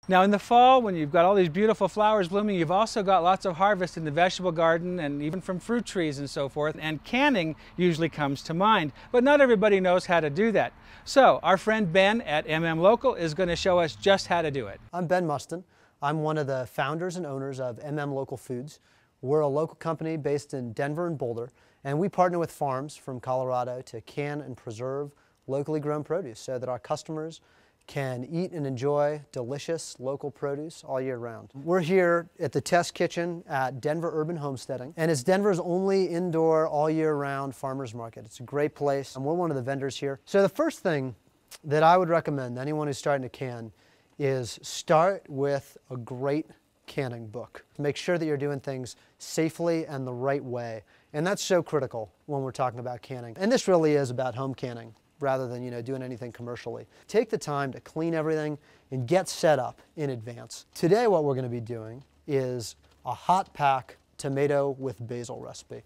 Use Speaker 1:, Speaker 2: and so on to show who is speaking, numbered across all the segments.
Speaker 1: Now in the fall, when you've got all these beautiful flowers blooming, you've also got lots of harvest in the vegetable garden and even from fruit trees and so forth, and canning usually comes to mind, but not everybody knows how to do that. So our friend Ben at Local is going to show us just how to do it.
Speaker 2: I'm Ben Mustin. I'm one of the founders and owners of Local Foods. We're a local company based in Denver and Boulder, and we partner with farms from Colorado to can and preserve locally grown produce so that our customers can eat and enjoy delicious local produce all year round. We're here at the test kitchen at Denver Urban Homesteading, and it's Denver's only indoor all year round farmers market. It's a great place, and we're one of the vendors here. So the first thing that I would recommend anyone who's starting to can is start with a great canning book. Make sure that you're doing things safely and the right way, and that's so critical when we're talking about canning. And this really is about home canning, rather than doing anything commercially. Take the time to clean everything and get set up in advance. Today what we're going to be doing is a hot pack tomato with basil recipe.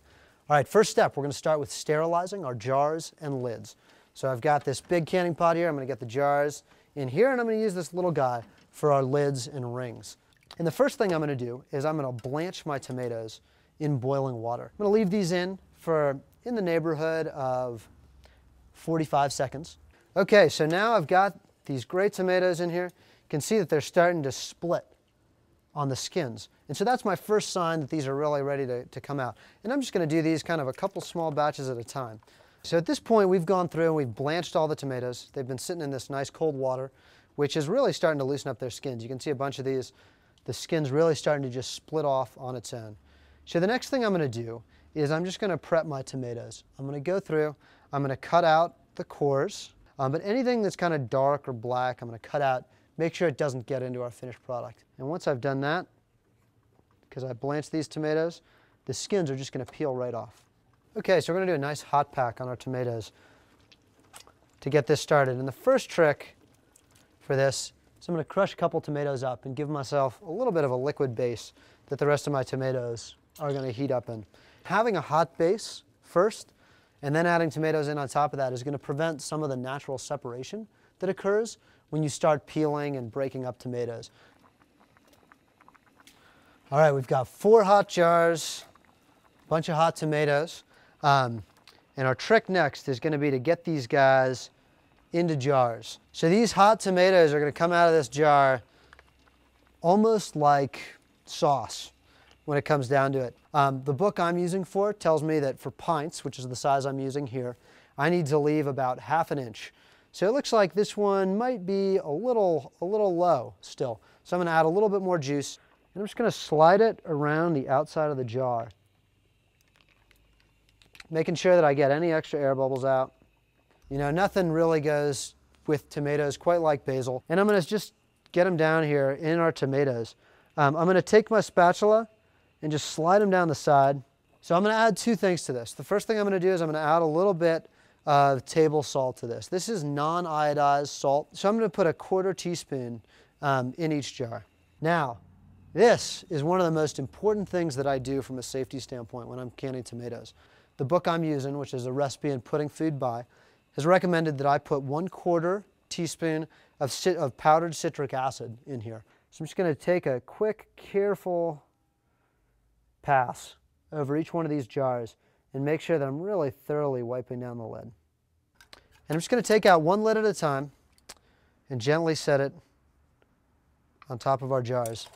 Speaker 2: All right, first step, we're going to start with sterilizing our jars and lids. So I've got this big canning pot here. I'm going to get the jars in here, and I'm going to use this little guy for our lids and rings. And the first thing I'm going to do is I'm going to blanch my tomatoes in boiling water. I'm going to leave these in for in the neighborhood of 45 seconds. Okay, so now I've got these great tomatoes in here. You can see that they're starting to split on the skins. And so that's my first sign that these are really ready to come out. And I'm just going to do these kind of a couple small batches at a time. So at this point we've gone through and we've blanched all the tomatoes. They've been sitting in this nice cold water, which is really starting to loosen up their skins. You can see a bunch of these, the skin's really starting to just split off on its own. So the next thing I'm going to do is I'm just going to prep my tomatoes. I'm going to go through, I'm going to cut out the cores, but anything that's kind of dark or black, I'm going to cut out, make sure it doesn't get into our finished product. And once I've done that, because I blanched these tomatoes, the skins are just going to peel right off. Okay, so we're going to do a nice hot pack on our tomatoes to get this started. And the first trick for this is I'm going to crush a couple tomatoes up and give myself a little bit of a liquid base that the rest of my tomatoes are going to heat up in. Having a hot base first and then adding tomatoes in on top of that is going to prevent some of the natural separation that occurs when you start peeling and breaking up tomatoes. All right, we've got 4 hot jars, a bunch of hot tomatoes, and our trick next is going to be to get these guys into jars. So these hot tomatoes are going to come out of this jar almost like sauce when it comes down to it. The book I'm using for it tells me that for pints, which is the size I'm using here, I need to leave about ½ an inch. So it looks like this one might be a little low still. So I'm going to add a little bit more juice, and I'm just going to slide it around the outside of the jar, making sure that I get any extra air bubbles out. You know, nothing really goes with tomatoes quite like basil. And I'm going to just get them down here in our tomatoes. I'm going to take my spatula and just slide them down the side. So I'm going to add 2 things to this. The first thing I'm going to do is I'm going to add a little bit of table salt to this. This is non-iodized salt, so I'm going to put a ¼ teaspoon in each jar. Now, this is one of the most important things that I do from a safety standpoint when I'm canning tomatoes. The book I'm using, which is a recipe in putting food by, has recommended that I put 1/4 teaspoon of powdered citric acid in here. So I'm just going to take a quick, careful pass over each one of these jars and make sure that I'm really thoroughly wiping down the lid. And I'm just going to take out 1 lid at a time and gently set it on top of our jars.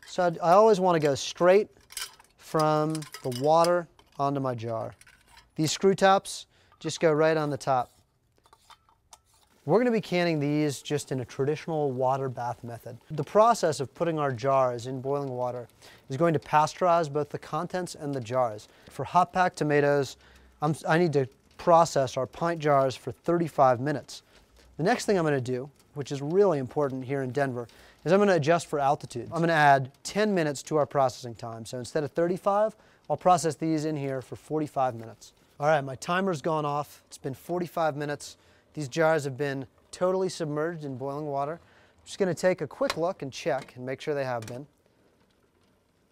Speaker 2: So I always want to go straight from the water onto my jar. These screw tops just go right on the top. We're going to be canning these just in a traditional water bath method. The process of putting our jars in boiling water is going to pasteurize both the contents and the jars. For hot pack tomatoes, I need to process our pint jars for 35 minutes. The next thing I'm going to do, which is really important here in Denver, is I'm going to adjust for altitude. I'm going to add 10 minutes to our processing time. So instead of 35, I'll process these in here for 45 minutes. All right, my timer's gone off. It's been 45 minutes. These jars have been totally submerged in boiling water. I'm just going to take a quick look and check and make sure they have been.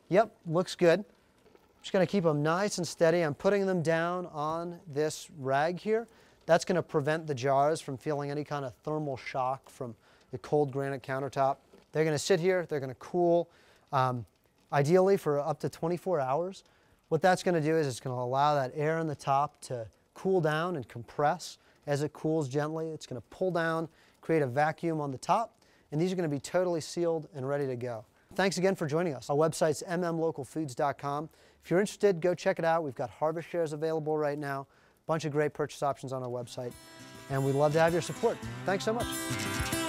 Speaker 2: Yep, looks good. I'm just going to keep them nice and steady. I'm putting them down on this rag here. That's going to prevent the jars from feeling any kind of thermal shock from the cold granite countertop. They're going to sit here, they're going to cool, ideally for up to 24 hours. What that's going to do is it's going to allow that air in the top to cool down and compress. As it cools gently, it's going to pull down, create a vacuum on the top, and these are going to be totally sealed and ready to go. Thanks again for joining us. Our website's mmlocalfoods.com. If you're interested, go check it out. We've got harvest shares available right now, a bunch of great purchase options on our website, and we'd love to have your support. Thanks so much.